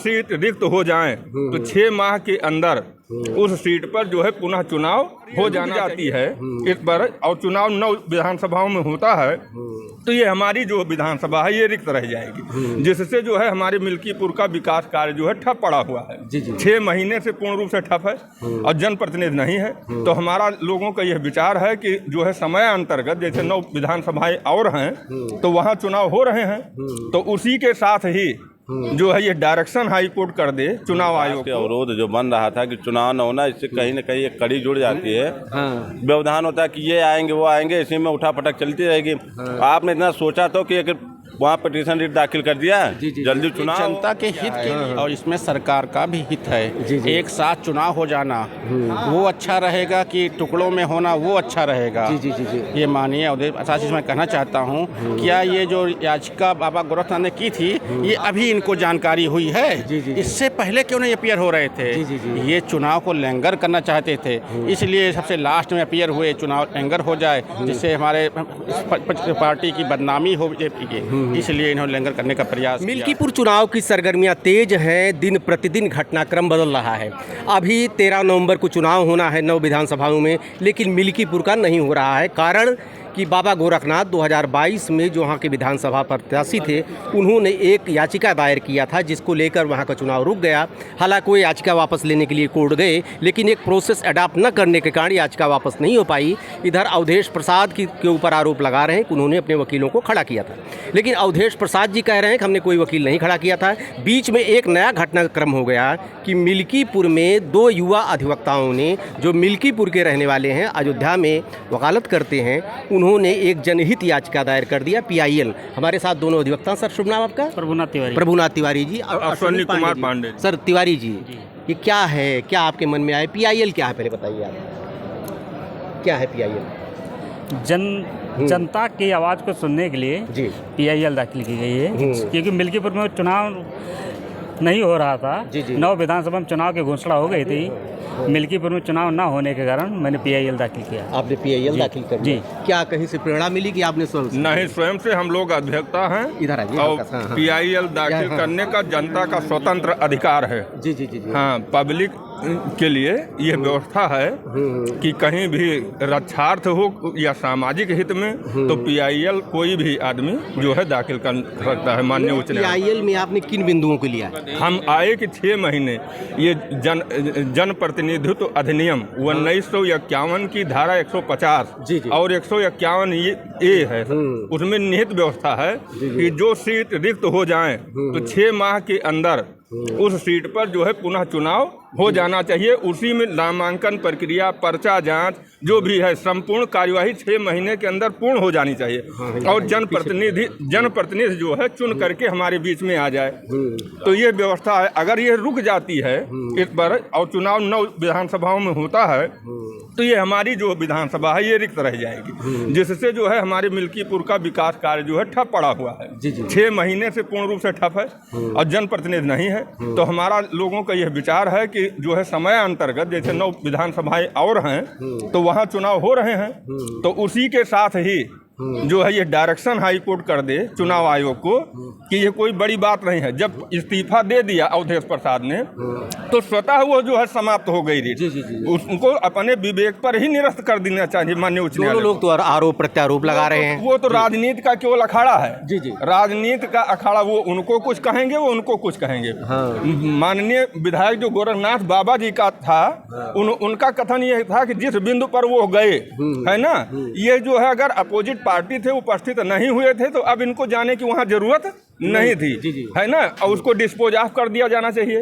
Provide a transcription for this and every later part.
Seat रिक्त हो जाएं तो 6 माह के अंदर उस सीट पर जो है पुनः चुनाव हो जाना जाती है इस पर, और चुनाव 9 विधानसभाओं में होता है, तो ये हमारी जो विधानसभा है ये रिक्त रह जाएगी, जिससे जो है हमारे मिल्कीपुर का विकास कार्य जो है ठप पड़ा हुआ है। 6 महीने से पूर्ण रूप से ठप है और जनप्रतिनिधि नहीं है। तो हमारा लोगों का यह विचार है कि जो है समय अंतर्गत जैसे 9 विधानसभाएं और हैं तो वहाँ चुनाव हो रहे हैं, तो उसी के साथ ही जो है ये डायरेक्शन हाई कोर्ट कर दे चुनाव आयोग के अवरोध जो बन रहा था कि चुनाव न होना, इससे कहीं न कहीं एक कड़ी जुड़ जाती है। व्यवधान होता है कि ये आएंगे वो आएंगे, इसी में उठापटक चलती रहेगी। आपने इतना सोचा तो कि अगर वहाँ पिटीशन रिट दाखिल कर दिया, जल्दी चुनाव, जनता के हित के लिए और इसमें सरकार का भी हित है। एक साथ चुनाव हो जाना वो अच्छा रहेगा कि टुकड़ों में होना वो अच्छा रहेगा। ये माननीय अध्यक्ष मैं कहना चाहता हूँ, क्या ये जो याचिका बाबा गोरखनाथ ने की थी ये अभी इनको जानकारी हुई है? इससे पहले क्यों नहीं अपीयर हो रहे थे? ये चुनाव को लैंगर करना चाहते थे, इसलिए सबसे लास्ट में अपीयर हुए, चुनाव लैंगर हो जाए जिससे हमारे पार्टी की बदनामी हो, इसलिए इन्होंने लैंगर करने का प्रयास। मिल्कीपुर चुनाव की सरगर्मियां तेज हैं, दिन प्रतिदिन घटनाक्रम बदल रहा है। अभी 13 नवंबर को चुनाव होना है 9 विधानसभाओं में, लेकिन मिल्कीपुर का नहीं हो रहा है। कारण कि बाबा गोरखनाथ 2022 में जो वहाँ के विधानसभा प्रत्याशी थे उन्होंने एक याचिका दायर किया था जिसको लेकर वहाँ का चुनाव रुक गया। हालांकि वो याचिका वापस लेने के लिए कोर्ट गए, लेकिन एक प्रोसेस अडॉप्ट न करने के कारण याचिका वापस नहीं हो पाई। इधर अवधेश प्रसाद के ऊपर आरोप लगा रहे हैं कि उन्होंने अपने वकीलों को खड़ा किया था, लेकिन अवधेश प्रसाद जी कह रहे हैं कि हमने कोई वकील नहीं खड़ा किया था। बीच में एक नया घटनाक्रम हो गया कि मिल्कीपुर में 2 युवा अधिवक्ताओं ने, जो मिल्कीपुर के रहने वाले हैं, अयोध्या में वकालत करते हैं, उन्होंने एक जनहित याचिका दायर कर दिया। PIL हमारे साथ दोनों अधिवक्ता। सर शुभ नाम आपका? प्रभुनाथ तिवारी जी और अश्विनी कुमार पांडे। सर तिवारी जी, ये क्या है, क्या आपके मन में आए? PIL क्या है, पहले बताइए आप, क्या है PIL? जनता की आवाज़ को सुनने के लिए PIL दाखिल की गई है, क्योंकि मिल्कीपुर में चुनाव नहीं हो रहा था। 9 विधानसभा में चुनाव की घोषणा हो गई थी, मिल्कीपुर में चुनाव ना होने के कारण मैंने PIL दाखिल किया। आपने PIL दाखिल कर दिया? क्या कहीं से प्रेरणा मिली कि आपने स्वयं? नहीं, स्वयं से हम लोग अधिवक्ता हैं। इधर आइए। और PIL दाखिल करने का जनता का स्वतंत्र अधिकार है। हाँ, पब्लिक के लिए यह व्यवस्था है कि कहीं भी रक्षार्थ हो या सामाजिक हित में तो PIL कोई भी आदमी जो है दाखिल कर सकता है। माननीय उच्च न्यायालय। PIL में आपने किन बिंदुओं को लिया? हम आए कि 6 महीने ये जन प्रतिनिधित्व अधिनियम 1951 की धारा 150 और 151A है, उसमें निहित व्यवस्था है कि जो सीट रिक्त हो जाएं तो 6 माह के अंदर उस सीट पर जो है पुनः चुनाव हो जाना चाहिए। उसी में नामांकन प्रक्रिया, पर्चा जांच जो भी है, संपूर्ण कार्यवाही 6 महीने के अंदर पूर्ण हो जानी चाहिए और जनप्रतिनिधि जो है चुन करके हमारे बीच में आ जाए। तो ये व्यवस्था है। अगर ये रुक जाती है इस पर और चुनाव 9 विधानसभाओं में होता है तो ये हमारी जो विधानसभा है ये रिक्त रह जाएगी, जिससे जो है हमारे मिल्कीपुर का विकास कार्य जो है ठप पड़ा हुआ है। 6 महीने से पूर्ण रूप से ठप है और जनप्रतिनिधि नहीं है। तो हमारा लोगों का यह विचार है कि जो है समय अंतर्गत जैसे 9 विधानसभाएं और हैं तो वहाँ चुनाव हो रहे हैं, तो उसी के साथ ही जो है ये डायरेक्शन हाई कोर्ट कर दे चुनाव आयोग को कि ये कोई बड़ी बात नहीं है। जब इस्तीफा दे दिया अवधेश प्रसाद ने तो स्वतः वो जो है समाप्त हो गई थी। उनको अपने विवेक पर ही निरस्त कर देना चाहिए। माननीय उच्च न्यायालय। लोग तो आरोप प्रत्यारोप लगा रहे हैं। वो तो राजनीति का केवल अखाड़ा है। राजनीति का अखाड़ा, वो उनको कुछ कहेंगे, वो उनको कुछ कहेंगे। माननीय विधायक जो गोरखनाथ बाबा जी का था, उनका कथन ये था कि जिस बिंदु पर वो गए है ना, ये जो है अगर अपोजिट पार्टी थे उपस्थित नहीं हुए थे तो अब इनको जाने की वहाँ जरूरत नहीं थी, है ना, और उसको डिस्पोज ऑफ कर दिया जाना चाहिए।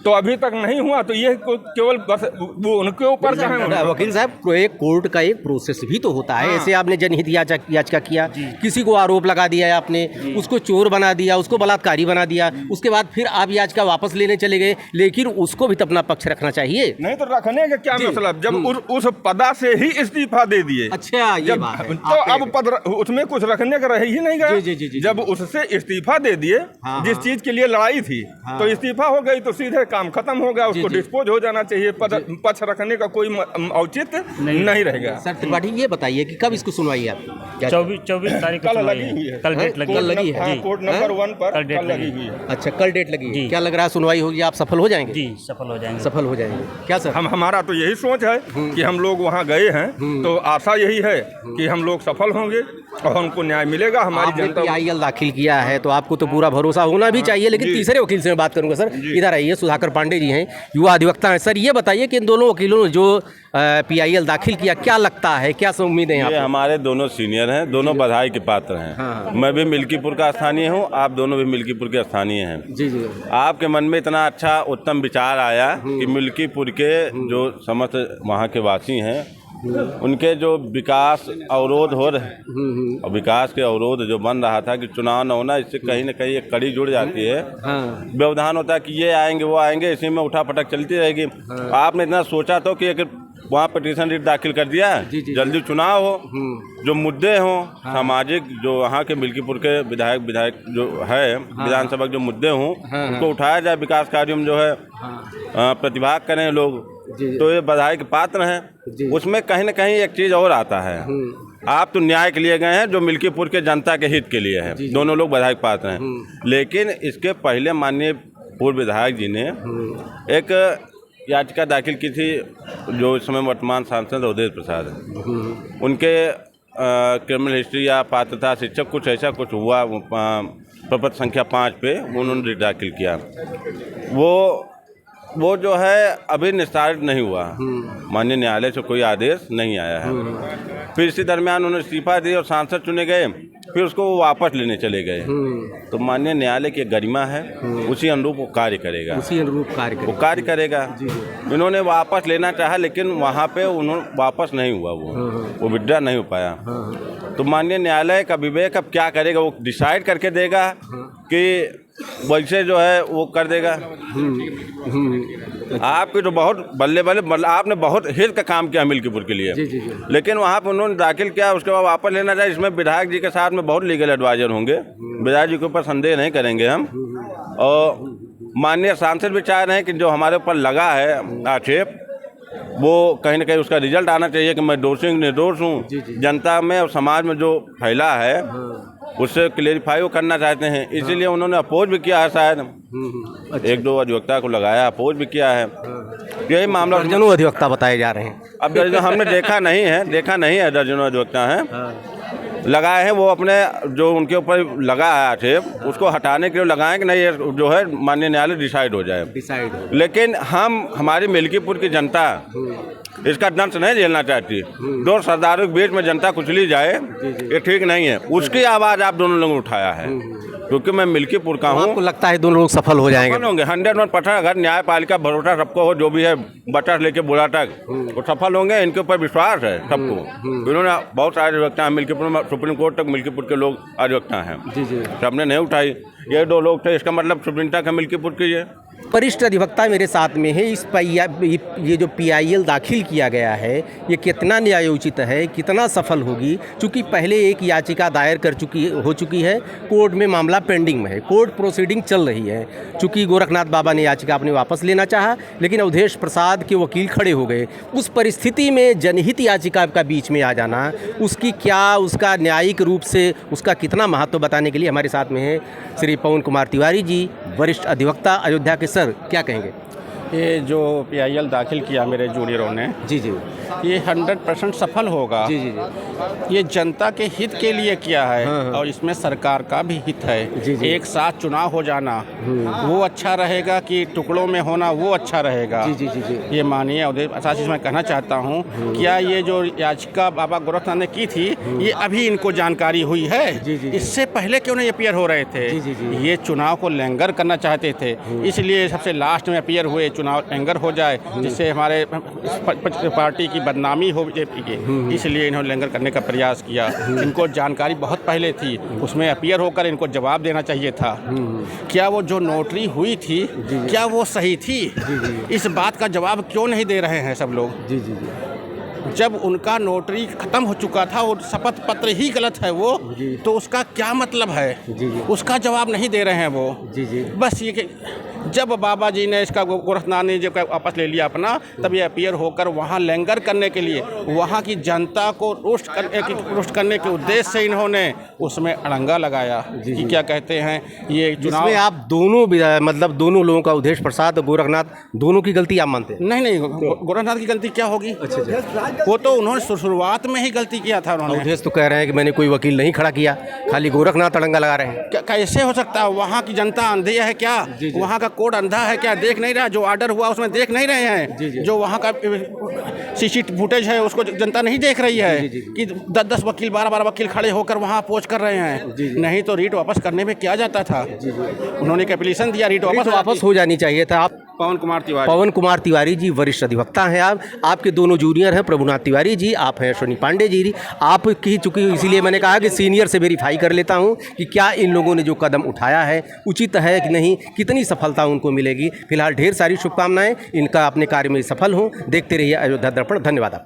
तो अभी तक नहीं हुआ, तो ये केवल बस वो उनके ऊपर वकील साहब, एक कोर्ट का एक प्रोसेस भी तो होता है। ऐसे आपने जनहित याचिका किया, किसी को आरोप लगा दिया है आपने, उसको चोर बना दिया, उसको बलात्कारी बना दिया, उसके बाद फिर आप याचिका वापस लेने चले गए, लेकिन उसको भी तो अपना पक्ष रखना चाहिए। नहीं तो रखने का क्या मतलब, जब उस पदा से ही इस्तीफा दे दिए। अच्छा, तो अब पद उसमें कुछ रखने का रह ही नहीं गया। जब उससे इस्तीफा दे दिए जिस चीज के लिए लड़ाई थी, तो इस्तीफा हो गई तो सीधे काम खत्म हो गया, उसको डिस्पोज हो जाना चाहिए, पक्ष रखने का कोई औचित्य नहीं रहेगा। सर त्रिपाठी ये बताइए कि कब इसको सुनवाई है आपकी? 24 तारीख को कल सुनवाई लगी है। हुई है। कल डेट लगी है। कोर्ट नंबर 1 पर कल डेट कल लगी हुई है। अच्छा, कल डेट लगी है। क्या लग रहा है सुनवाई होगी, आप सफल हो जाएंगे? जी सफल हो जाएंगे। सफल हो जाएंगे क्या सर? हमारा तो यही सोच है कि हम लोग वहाँ गए हैं तो आशा यही है कि हम लोग सफल होंगे और हमको न्याय मिलेगा। हमारी आपने जनता PIL दाखिल किया है तो आपको तो पूरा भरोसा होना भी चाहिए, लेकिन तीसरे वकील से मैं बात करूंगा। सर इधर आइए, सुधाकर पांडे जी हैं, युवा अधिवक्ता हैं। सर ये बताइए कि इन दोनों वकीलों ने जो PIL दाखिल किया, क्या लगता है, क्या सब उम्मीदें हैं ये आपको? हमारे दोनों सीनियर हैं, दोनों बधाई के पात्र हैं। मैं भी मिल्कीपुर का स्थानीय हूँ, आप दोनों भी मिल्कीपुर के स्थानीय हैं। जी जी। आपके मन में इतना अच्छा उत्तम विचार आया कि मिल्कीपुर के जो समस्त वहाँ के वासी हैं उनके जो विकास अवरोध हो रहे और विकास के अवरोध जो बन रहा था कि चुनाव न होना, इससे कहीं न कहीं एक कड़ी जुड़ जाती है। व्यवधान होता है कि ये आएंगे वो आएंगे, इसी में उठापटक चलती रहेगी। आपने इतना सोचा तो कि एक वहाँ पिटीशन रिट दाखिल कर दिया है, जल्दी चुनाव हो, जो मुद्दे हों सामाजिक, जो वहाँ के मिल्कीपुर के विधायक जो है विधानसभा के जो मुद्दे हों उनको उठाया जाए, विकास कार्यों में जो है प्रतिभाग करें लोग, तो ये बधाई के पात्र हैं। उसमें कहीं न कहीं एक चीज़ और आता है, आप तो न्याय के लिए गए हैं जो मिल्कीपुर के जनता के हित के लिए है, दोनों लोग बधाई के पात्र हैं। लेकिन इसके पहले माननीय पूर्व विधायक जी ने एक याचिका दाखिल की थी, जो इस समय वर्तमान सांसद अवधेश प्रसाद हैं, उनके क्रिमिनल हिस्ट्री या पात्रता शिक्षक कुछ ऐसा कुछ हुआ, प्रपत्र संख्या 5 पे उन्होंने रिट दाखिल किया। वो जो है अभी निस्तारित नहीं हुआ, माननीय न्यायालय से कोई आदेश नहीं आया है। फिर इसी दरमियान उन्होंने इस्तीफा दिया और सांसद चुने गए, फिर उसको वो वापस लेने चले गए। तो माननीय न्यायालय की गरिमा है, उसी अनुरूप वो कार्य करेगा, उसी अनुरूप वो कार्य करेगा। इन्होंने वापस लेना चाहा लेकिन वहाँ पे उन्होंने वापस नहीं हुआ, वो विड्रॉ नहीं हो पाया। तो माननीय न्यायालय का विवेक अब क्या करेगा, वो डिसाइड करके देगा कि वैसे जो है वो कर देगा। आपकी तो बहुत बल्ले आपने बहुत हित का काम किया मिल्कीपुर के लिए, लेकिन वहाँ पर उन्होंने दाखिल किया, उसके बाद वापस लेना चाहिए। इसमें विधायक जी के साथ में बहुत लीगल एडवाइजर होंगे, विधायक जी के ऊपर संदेह नहीं करेंगे हम। और माननीय सांसद भी चाह रहे हैं कि जो हमारे ऊपर लगा है आक्षेप, वो कहीं ना कहीं उसका रिजल्ट आना चाहिए कि मैं दोषी निर्दोष हूँ। जनता में और समाज में जो फैला है उससे क्लेरिफाई वो करना चाहते हैं, इसीलिए उन्होंने अपोज भी किया है। शायद एक दो अधिवक्ता को लगाया, अपोज भी किया है। यही मामला दर्जनों अधिवक्ता बताए जा रहे हैं। अब हमने देखा नहीं है दर्जनों अधिवक्ता हैं लगाए हैं, वो अपने जो उनके ऊपर लगा है आक्षेप उसको हटाने के लिए लगाएं कि नहीं ये जो है माननीय न्यायालय डिसाइड हो जाए। लेकिन हमारी मिल्कीपुर की जनता इसका दंश नहीं झेलना चाहती। दो सरदारों के बीच में जनता कुचली जाए, ये ठीक नहीं है। उसकी आवाज़ आप दोनों लोगों ने उठाया है, क्योंकि मैं मिल्कीपुर का हूँ। आपको लगता है दोनों लोग सफल हो जाएंगे? सफल होंगे 100% अगर न्यायपालिका भरोसा सबको हो, जो भी है बटा लेके बुरा तक वो सफल होंगे। इनके ऊपर विश्वास है सबको। इन्होंने बहुत सारे अधिवक्ता हैं मिल्कीपुर में, सुप्रीम कोर्ट तक मिल्कीपुर के लोग अधिवक्ता हैं, सबने नहीं उठाई। ये 2 लोग थे, इसका मतलब सुप्रीम तक है मिल्कीपुर की। ये वरिष्ठ अधिवक्ता मेरे साथ में है। ये जो PIL दाखिल किया गया है ये कितना न्यायोचित है, कितना सफल होगी? चूँकि पहले एक याचिका दायर हो चुकी है, कोर्ट में मामला पेंडिंग में है, कोर्ट प्रोसीडिंग चल रही है। चूँकि गोरखनाथ बाबा ने याचिका अपने वापस लेना चाहा, लेकिन अवधेश प्रसाद के वकील खड़े हो गए। उस परिस्थिति में जनहित याचिका का बीच में आ जाना, उसका न्यायिक रूप से उसका कितना महत्व बताने के लिए हमारे साथ में है श्री पवन कुमार तिवारी जी, वरिष्ठ अधिवक्ता अयोध्या के। सर क्या कहेंगे? ये जो PIL दाखिल किया मेरे जूनियरों ने, जी ये 100% सफल होगा। ये जनता के हित के लिए किया है। और इसमें सरकार का भी हित है। एक साथ चुनाव हो जाना वो अच्छा रहेगा कि टुकड़ों में होना वो अच्छा रहेगा। ये माननीय अवधेश प्रसाद जी मैं कहना चाहता हूँ, क्या ये जो याचिका बाबा गोरखनाथ ने की थी ये अभी इनको जानकारी हुई है? इससे पहले क्यों नहीं अपीयर हो रहे थे? ये चुनाव को लैंगर करना चाहते थे, इसलिए सबसे लास्ट में अपीयर हुए, चुनाव लैंगर हो जाए जिससे हमारे पार्टी की बदनामी हो बीजेपी की, इसलिए इन्होंने लैंगर करने का प्रयास किया। इनको जानकारी बहुत पहले थी, उसमें अपीयर होकर इनको जवाब देना चाहिए था। क्या वो जो नोटरी हुई थी क्या वो सही थी? इस बात का जवाब क्यों नहीं दे रहे हैं सब लोग? जब उनका नोटरी खत्म हो चुका था और शपथ पत्र ही गलत है वो, तो उसका क्या मतलब है? उसका जवाब नहीं दे रहे हैं वो। बस ये कि जब बाबा जी ने इसका गोरखनाथ ने जब वापस ले लिया अपना, तब ये अपीयर होकर वहाँ लंगर करने के लिए, वहाँ की जनता को रोस्ट करने के उद्देश्य से इन्होंने उसमें अड़ंगा लगाया कि क्या कहते हैं ये चुनाव। जिसमें आप दोनों मतलब दोनों लोगों का उद्देश्य प्रसाद और गोरखनाथ दोनों की गलती आप मानते हैं? नहीं, गोरखनाथ की गलती क्या होगी? वो तो उन्होंने शुरुआत में ही गलती किया था। उन्होंने उद्देश्य तो कह रहे हैं कि मैंने कोई वकील नहीं खड़ा किया, खाली गोरखनाथ अड़ंगा लगा रहे हैं। कैसे हो सकता है? वहाँ की जनता अंधी है क्या? वहाँ का कोड अंधा है क्या? देख नहीं रहा? जो ऑर्डर हुआ उसमें देख नहीं रहे हैं? जो वहाँ का सीसीटीवी फुटेज है उसको जनता नहीं देख रही है कि 10-10 वकील 12-12 वकील खड़े होकर वहाँ अपोज कर रहे हैं? नहीं तो रीट वापस करने में क्या जाता था? उन्होंने एप्लीकेशन दिया, रीट वापस हो जानी चाहिए था। आप पवन कुमार तिवारी जी वरिष्ठ अधिवक्ता हैं। आपके दोनों जूनियर हैं, प्रभुनाथ तिवारी जी, आप हैं अश्विनी पांडे जी। आपकी चूंकि इसीलिए मैंने कहा कि सीनियर से वेरीफाई कर लेता हूं कि क्या इन लोगों ने जो कदम उठाया है उचित है कि नहीं, कितनी सफलता उनको मिलेगी। फिलहाल ढेर सारी शुभकामनाएं, इनका अपने कार्य में सफल हों। देखते रहिए अयोध्या दर्पण। धन्यवाद।